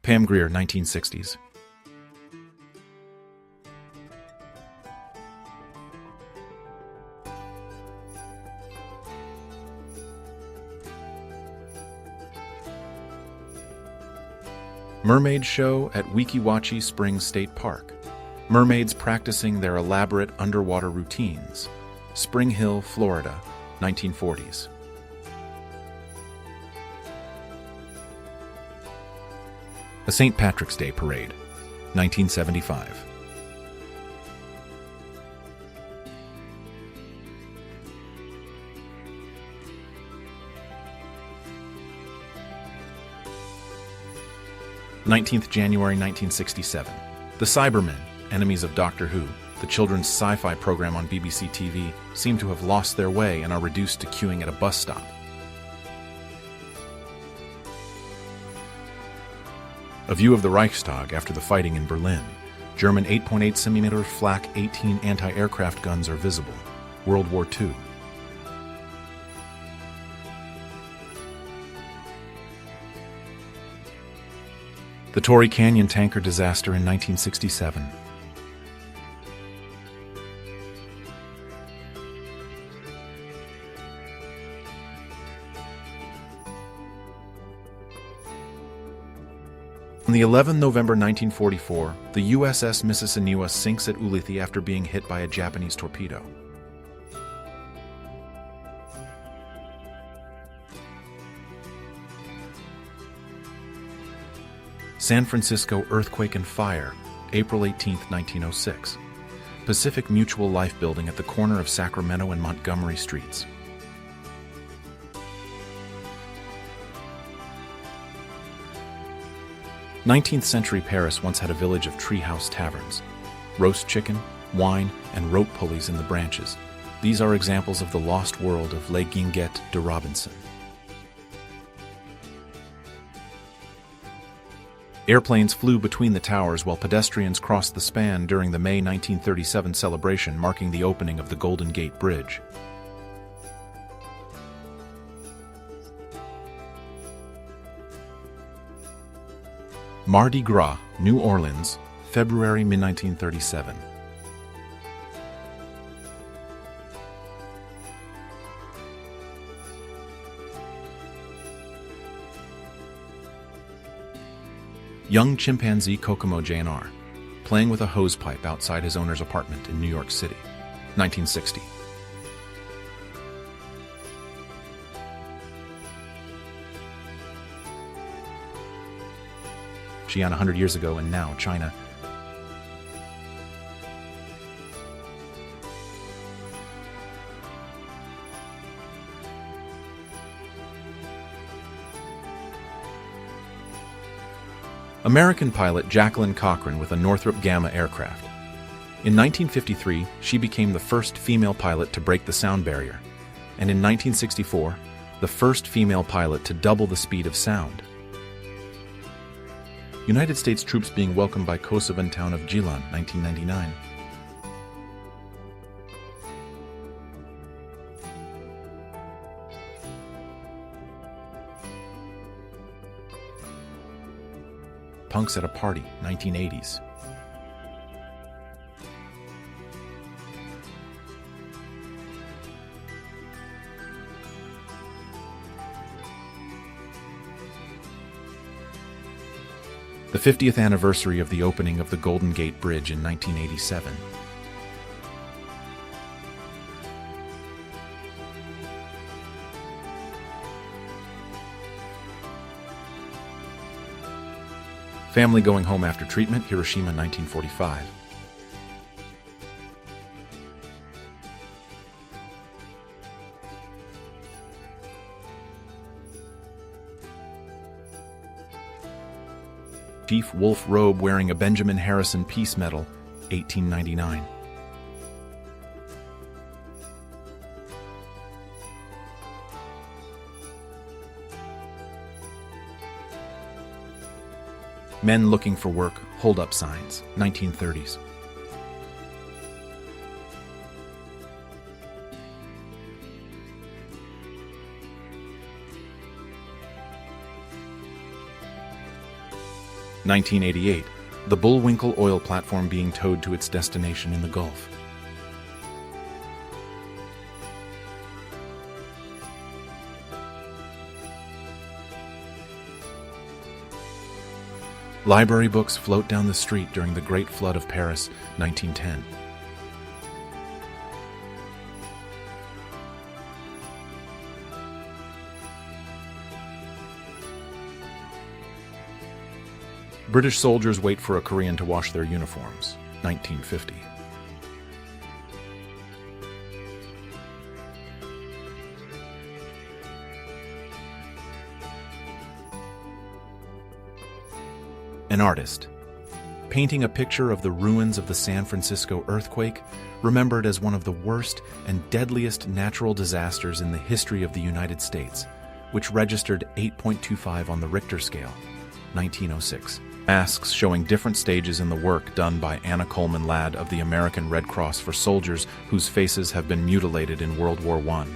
Pam Grier, 1960s. Mermaid show at Weeki Wachee Springs State Park. Mermaids practicing their elaborate underwater routines. Spring Hill, Florida, 1940s. A St. Patrick's Day parade, 1975. January 1967. The Cybermen, enemies of Doctor Who, the children's sci-fi program on BBC TV, seem to have lost their way and are reduced to queuing at a bus stop. A view of the Reichstag after the fighting in Berlin. German 8.8 cm Flak 18 anti-aircraft guns are visible. World War II. The Torrey Canyon tanker disaster in 1967. On the 11th November 1944, the USS Mississinewa sinks at Ulithi after being hit by a Japanese torpedo. San Francisco earthquake and fire, April 18, 1906. Pacific Mutual Life Building at the corner of Sacramento and Montgomery Streets. Nineteenth-century Paris once had a village of treehouse taverns. Roast chicken, wine, and rope pulleys in the branches. These are examples of the lost world of Les Guinguettes de Robinson. Airplanes flew between the towers while pedestrians crossed the span during the May 1937 celebration marking the opening of the Golden Gate Bridge. Mardi Gras, New Orleans, February 1937. Young chimpanzee Kokomo Jr. playing with a hosepipe outside his owner's apartment in New York City, 1960. Xi'an 100 years ago and now, China. American pilot Jacqueline Cochran with a Northrop Gamma aircraft. In 1953, she became the first female pilot to break the sound barrier, and in 1964, the first female pilot to double the speed of sound. United States troops being welcomed by Kosovan town of Gilan, 1999. Punks at a Party, 1980s. The 50th anniversary of the opening of the Golden Gate Bridge in 1987. Family going home after treatment, Hiroshima, 1945. Chief Wolf robe wearing a Benjamin Harrison Peace Medal, 1899. Men looking for work, hold-up signs, 1930s. 1988, the Bullwinkle oil platform being towed to its destination in the Gulf. Library books float down the street during the Great Flood of Paris, 1910. British soldiers wait for a Korean to wash their uniforms, 1950. An artist, painting a picture of the ruins of the San Francisco earthquake, remembered as one of the worst and deadliest natural disasters in the history of the United States, which registered 8.25 on the Richter scale, 1906. Masks showing different stages in the work done by Anna Coleman Ladd of the American Red Cross for soldiers whose faces have been mutilated in World War I,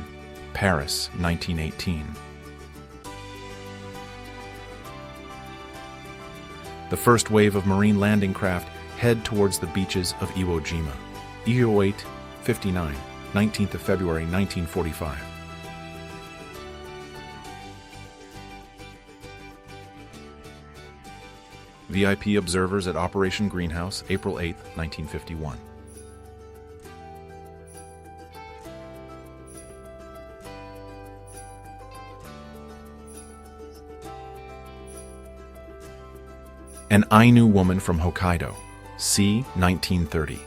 Paris, 1918. The first wave of marine landing craft head towards the beaches of Iwo Jima. Iwo 859, 19th of February 1945. VIP observers at Operation Greenhouse, April 8, 1951. An Ainu woman from Hokkaido, c. 1930.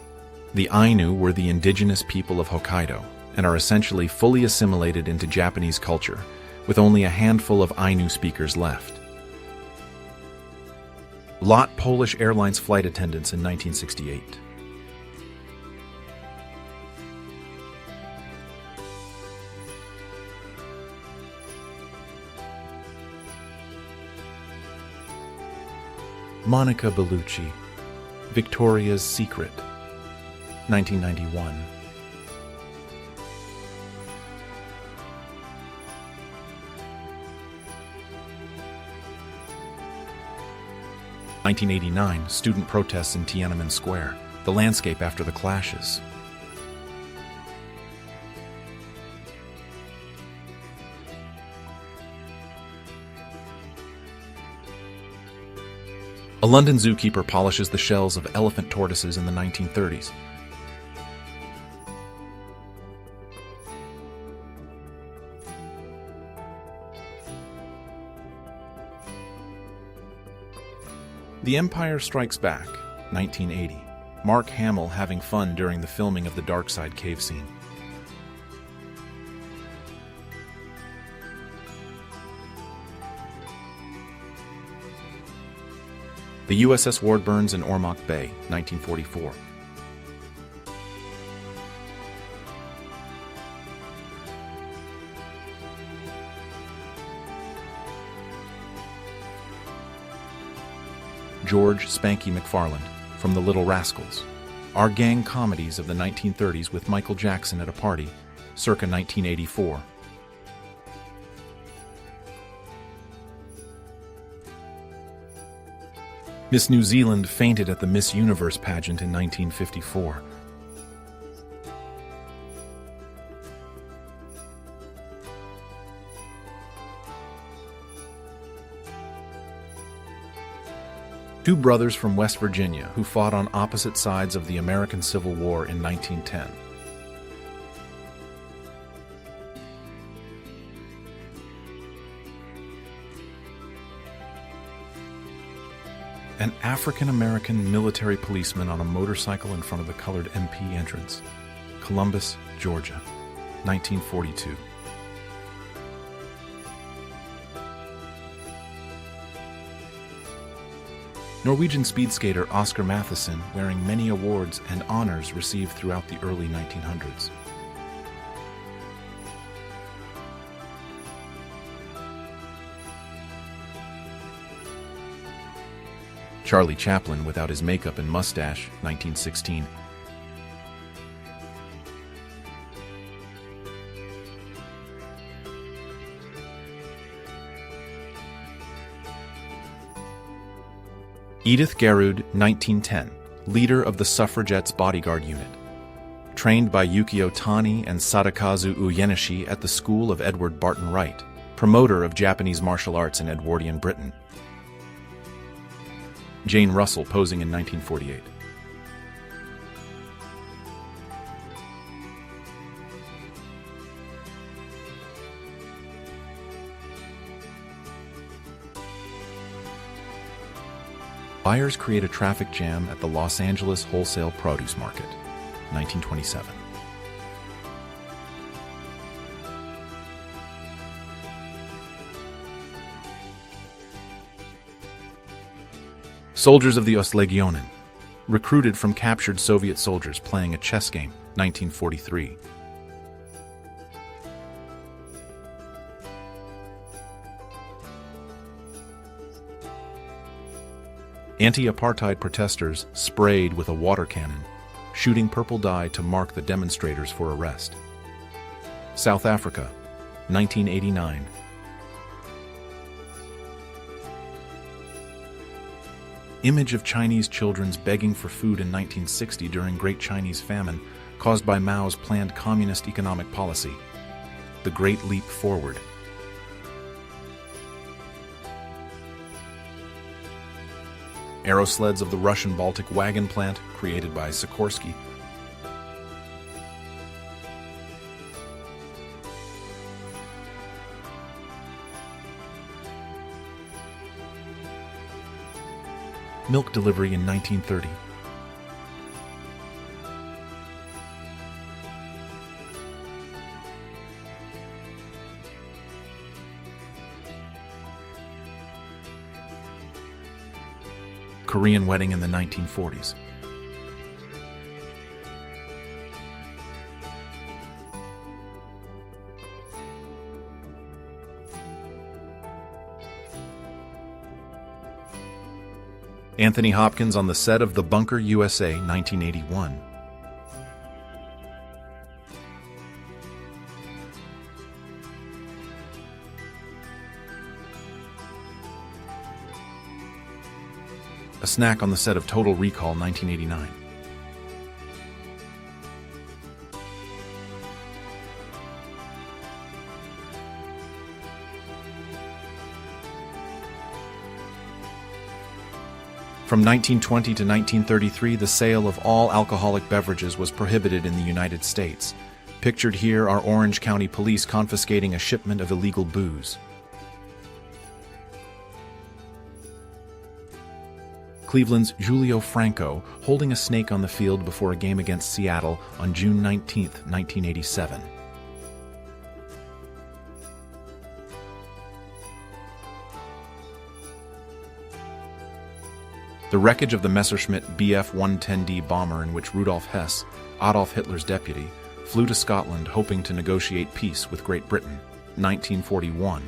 The Ainu were the indigenous people of Hokkaido and are essentially fully assimilated into Japanese culture, with only a handful of Ainu speakers left. LOT Polish Airlines flight attendants in 1968. Monica Bellucci, Victoria's Secret, 1991. (1989) Student protests in Tiananmen Square, the landscape after the clashes. A London zookeeper polishes the shells of elephant tortoises in the 1930s. The Empire Strikes Back, 1980. Mark Hamill having fun during the filming of the Darkside cave scene. The USS Wardburns in Ormoc Bay, 1944. George Spanky McFarland, from The Little Rascals. Our gang comedies of the 1930s with Michael Jackson at a party, circa 1984. Miss New Zealand fainted at the Miss Universe pageant in 1954. Two brothers from West Virginia who fought on opposite sides of the American Civil War in 1910. An African-American military policeman on a motorcycle in front of the colored MP entrance. Columbus, Georgia, 1942. Norwegian speed skater Oscar Matheson wearing many awards and honors received throughout the early 1900s. Charlie Chaplin without his makeup and mustache, 1916. Edith Garud, 1910, leader of the suffragettes' bodyguard unit. Trained by Yukio Tani and Sadakazu Uyeneshi at the school of Edward Barton Wright, promoter of Japanese martial arts in Edwardian Britain. Jane Russell, posing in 1948. Buyers create a traffic jam at the Los Angeles Wholesale Produce Market, 1927. Soldiers of the Ostlegionen, recruited from captured Soviet soldiers playing a chess game, 1943. Anti-apartheid protesters sprayed with a water cannon, shooting purple dye to mark the demonstrators for arrest. South Africa, 1989. Image of Chinese children begging for food in 1960 during Great Chinese Famine caused by Mao's planned communist economic policy. The Great Leap Forward. Aerosleds of the Russian Baltic wagon plant, created by Sikorsky. Milk delivery in 1930. Korean wedding in the 1940s. Anthony Hopkins on the set of The Bunker, USA, 1981. A snack on the set of Total Recall, 1989. From 1920 to 1933, the sale of all alcoholic beverages was prohibited in the United States. Pictured here are Orange County police confiscating a shipment of illegal booze. Cleveland's Julio Franco holding a snake on the field before a game against Seattle on June 19, 1987. The wreckage of the Messerschmitt Bf-110D bomber in which Rudolf Hess, Adolf Hitler's deputy, flew to Scotland hoping to negotiate peace with Great Britain, 1941.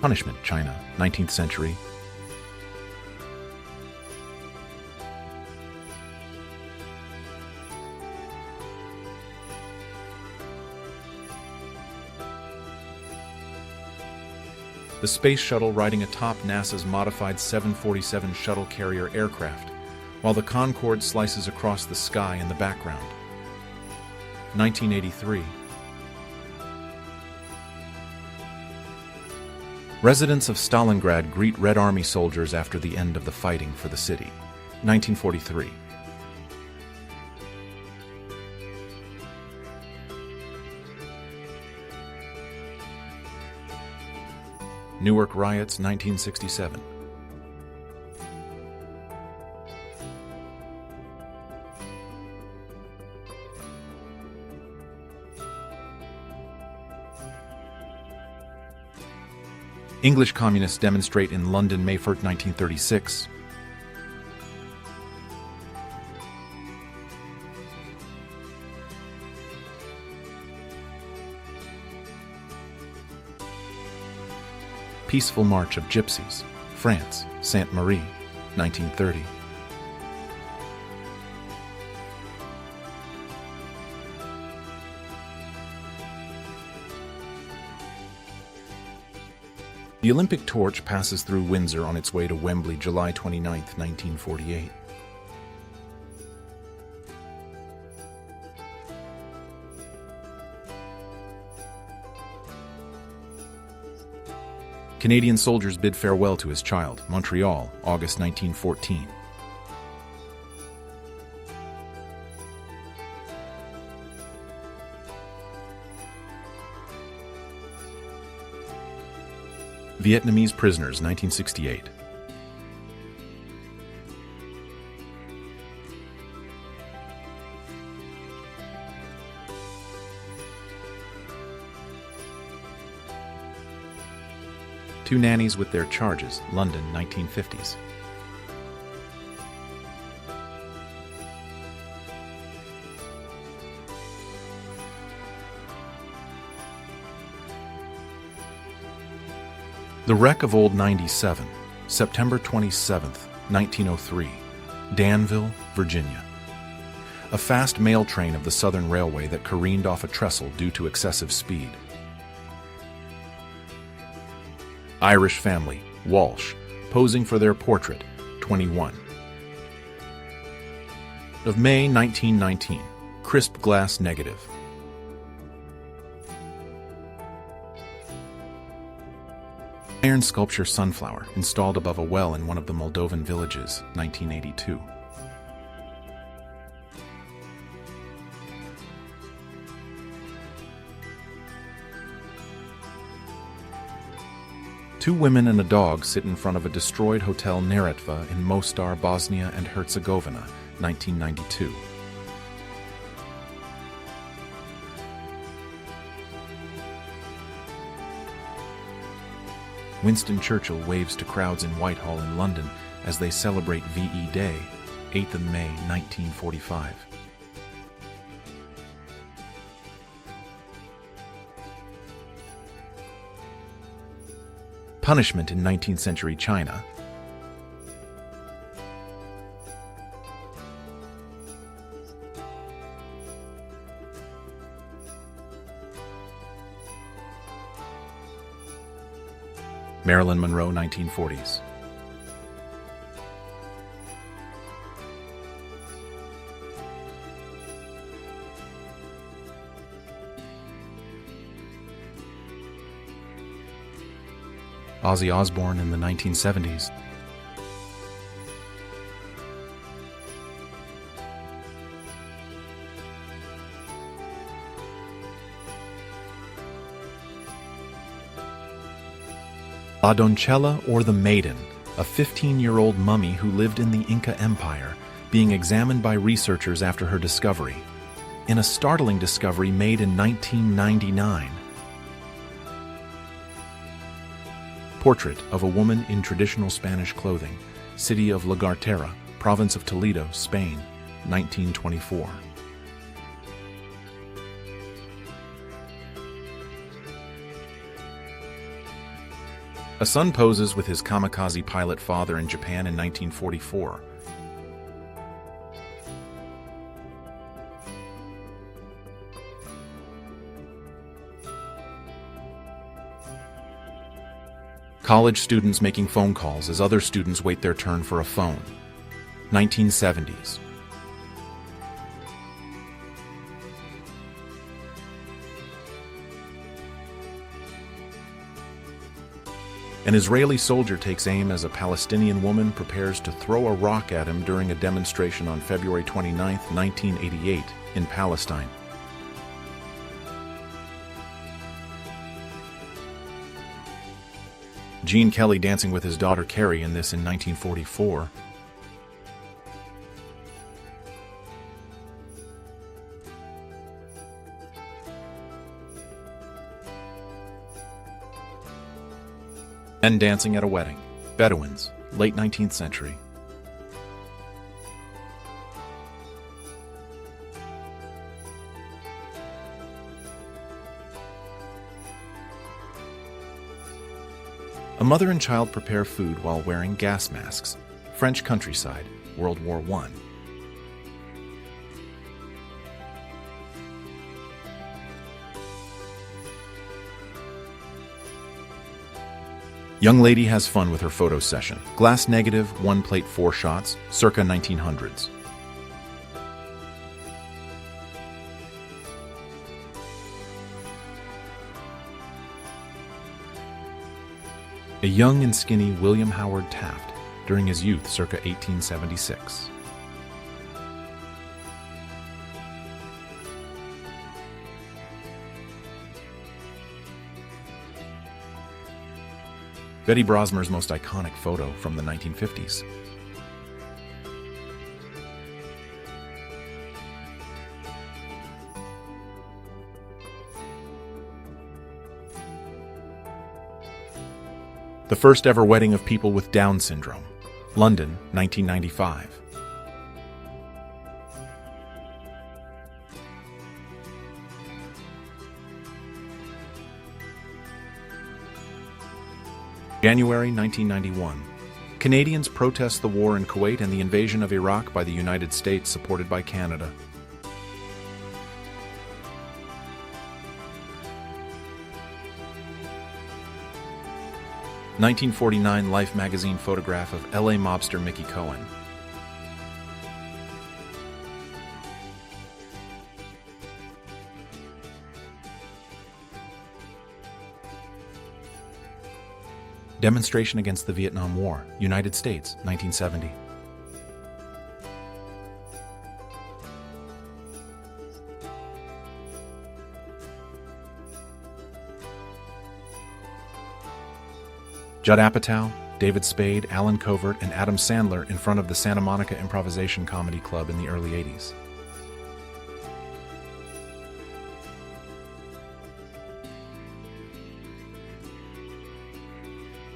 Punishment, China, 19th century. The space shuttle riding atop NASA's modified 747 shuttle carrier aircraft, while the Concorde slices across the sky in the background. 1983. Residents of Stalingrad greet Red Army soldiers after the end of the fighting for the city. 1943. Newark riots, 1967. English communists demonstrate in London, May 1, 1936. Peaceful March of Gypsies, France, Sainte Marie, 1930. The Olympic torch passes through Windsor on its way to Wembley July 29, 1948. Canadian soldiers bid farewell to his child, Montreal, August 1914. Vietnamese prisoners, 1968. Two nannies with their charges, London, 1950s. The wreck of Old 97, September 27, 1903, Danville, Virginia. A fast mail train of the Southern Railway that careened off a trestle due to excessive speed. Irish family, Walsh, posing for their portrait, 21. Of May 1919, crisp glass negative. Iron sculpture sunflower installed above a well in one of the Moldovan villages, 1982. Two women and a dog sit in front of a destroyed Hotel Neretva in Mostar, Bosnia and Herzegovina, 1992. Winston Churchill waves to crowds in Whitehall in London as they celebrate VE Day, 8th of May, 1945. Punishment in 19th century China. Marilyn Monroe, 1940s. Ozzy Osbourne in the 1970s. La Doncella or the Maiden, a 15-year-old mummy who lived in the Inca Empire, being examined by researchers after her discovery. In a startling discovery made in 1999. Portrait of a woman in traditional Spanish clothing, city of Lagartera, province of Toledo, Spain, 1924. A son poses with his kamikaze pilot father in Japan in 1944. College students making phone calls as other students wait their turn for a phone. 1970s. An Israeli soldier takes aim as a Palestinian woman prepares to throw a rock at him during a demonstration on February 29, 1988, in Palestine. Gene Kelly dancing with his daughter Carrie in this in 1944. Men dancing at a wedding. Bedouins, late 19th century. A mother and child prepare food while wearing gas masks. French countryside, World War I. Young lady has fun with her photo session. Glass negative, 1 plate 4 shots, circa 1900s. A young and skinny William Howard Taft during his youth, circa 1876. Betty Brosmer's most iconic photo from the 1950s. The first ever wedding of people with Down syndrome. London, 1995. January 1991. Canadians protest the war in Kuwait and the invasion of Iraq by the United States, supported by Canada. (1949) Life magazine photograph of LA mobster Mickey Cohen. Demonstration against the Vietnam War, United States, 1970. Judd Apatow, David Spade, Alan Covert, and Adam Sandler in front of the Santa Monica Improvisation Comedy Club in the early 80s.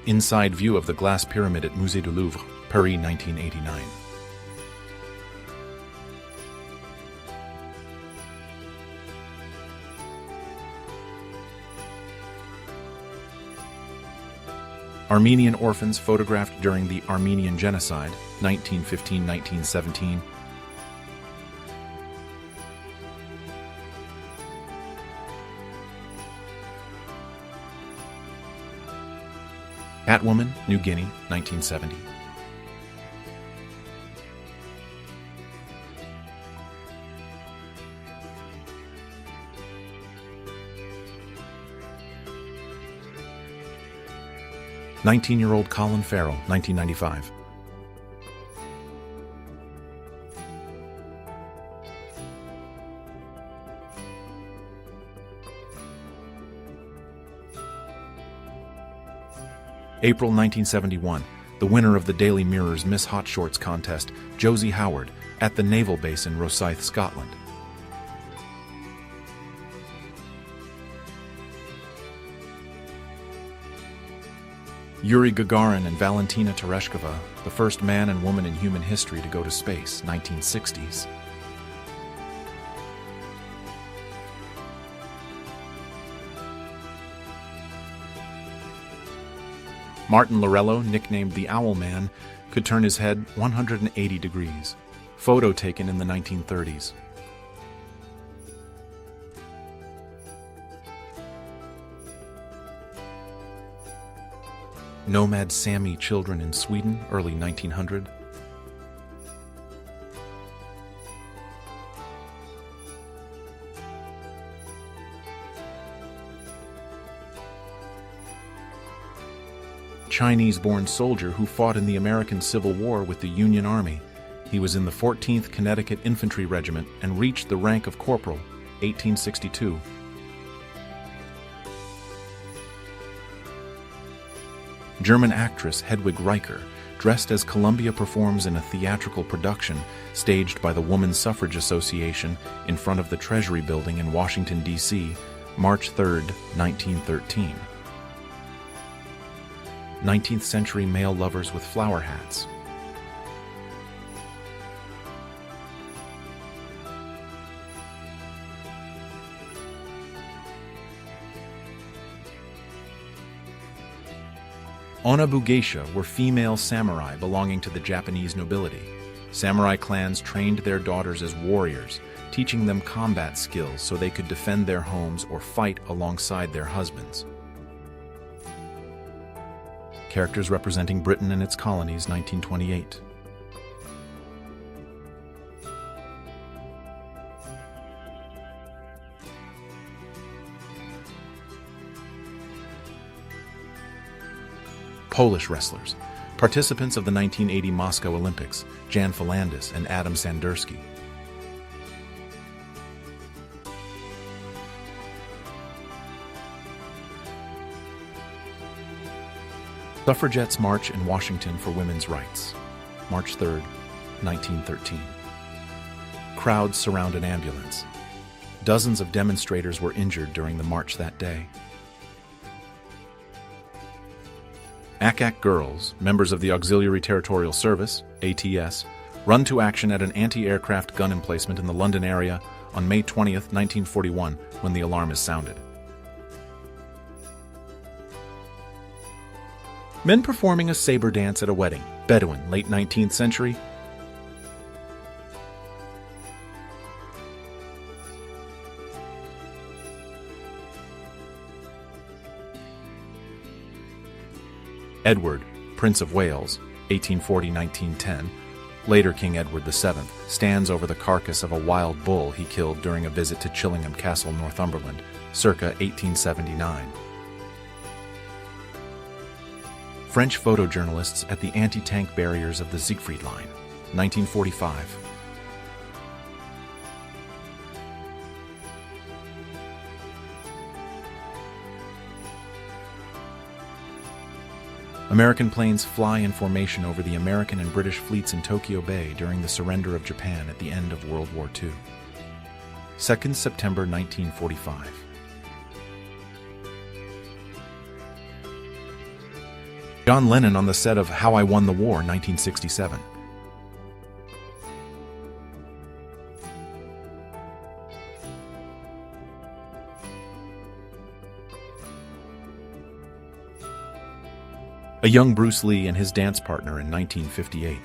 Inside view of the glass pyramid at Musée du Louvre, Paris, 1989. Armenian orphans photographed during the Armenian Genocide, 1915-1917. Catwoman, New Guinea, 1970. "19-year-old Colin Farrell, 1995. April 1971, the winner of the Daily Mirror's Miss Hot Shorts contest, Josie Howard, at the naval base in Rosyth, Scotland. Yuri Gagarin and Valentina Tereshkova, the first man and woman in human history to go to space, 1960s. Martin Lorello, nicknamed the Owl Man, could turn his head 180 degrees. Photo taken in the 1930s. Nomad Sami children in Sweden, early 1900. Chinese-born soldier who fought in the American Civil War with the Union Army. He was in the 14th Connecticut Infantry Regiment and reached the rank of corporal, 1862. German actress Hedwig Riker, dressed as Columbia performs in a theatrical production staged by the Woman Suffrage Association in front of the Treasury Building in Washington, D.C., March 3, 1913. 19th century male lovers with flower hats. Onabugeisha were female samurai belonging to the Japanese nobility. Samurai clans trained their daughters as warriors, teaching them combat skills so they could defend their homes or fight alongside their husbands. Characters representing Britain and its colonies, 1928. Polish wrestlers, participants of the 1980 Moscow Olympics, Jan Falandis and Adam Sanderski. Suffragettes march in Washington for women's rights, March 3, 1913. Crowds surround an ambulance. Dozens of demonstrators were injured during the march that day. ACAC girls, members of the Auxiliary Territorial Service, ATS, run to action at an anti-aircraft gun emplacement in the London area on May 20, 1941, when the alarm is sounded. Men performing a saber dance at a wedding, Bedouin, late 19th century. Edward, Prince of Wales, 1840-1910, later King Edward VII, stands over the carcass of a wild bull he killed during a visit to Chillingham Castle, Northumberland, circa 1879. French photojournalists at the anti-tank barriers of the Siegfried Line, 1945. American planes fly in formation over the American and British fleets in Tokyo Bay during the surrender of Japan at the end of World War II. 2nd September 1945. John Lennon on the set of How I Won the War, 1967. A young Bruce Lee and his dance partner in 1958.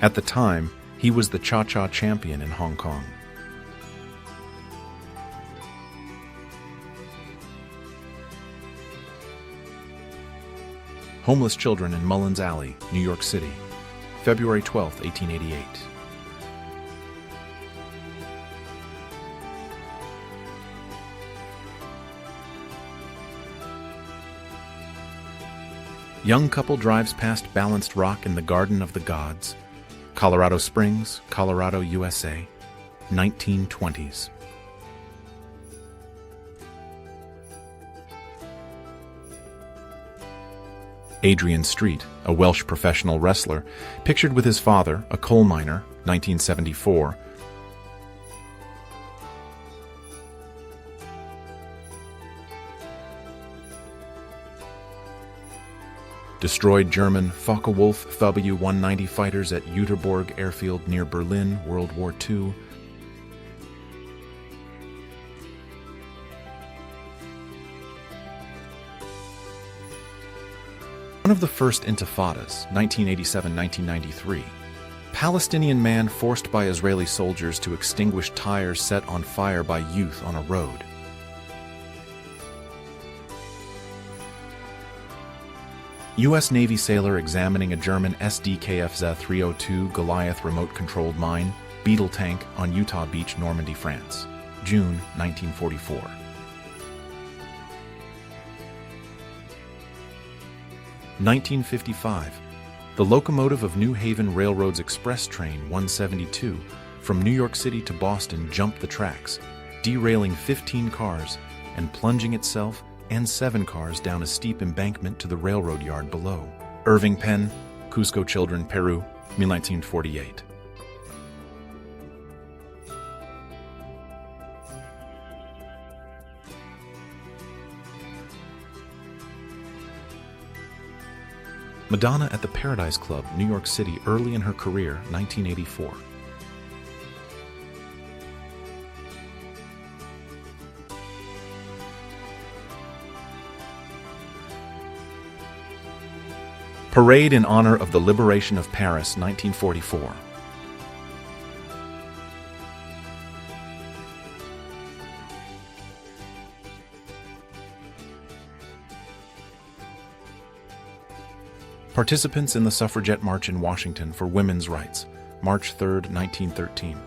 At the time, he was the cha-cha champion in Hong Kong. Homeless children in Mullins Alley, New York City, February 12, 1888. Young couple drives past balanced rock in the Garden of the Gods, Colorado Springs, Colorado, USA, 1920s. Adrian Street, a Welsh professional wrestler, pictured with his father, a coal miner, 1974. Destroyed German Focke-Wulf W-190 fighters at Jüterbog airfield near Berlin, World War II. One of the first intifadas, 1987-1993. Palestinian man forced by Israeli soldiers to extinguish tires set on fire by youth on a road. U.S. Navy sailor examining a German SDKFZ-302 Goliath remote-controlled mine, Beetle tank, on Utah Beach, Normandy, France, June 1944. (1955), the locomotive of New Haven Railroad's express train 172 from New York City to Boston jumped the tracks, derailing 15 cars and plunging itself and 7 cars down a steep embankment to the railroad yard below. Irving Penn, Cusco Children, Peru, 1948. Madonna at the Paradise Club, New York City, early in her career, 1984. Parade in honor of the liberation of Paris, 1944. Participants in the Suffragette March in Washington for Women's Rights, March 3, 1913.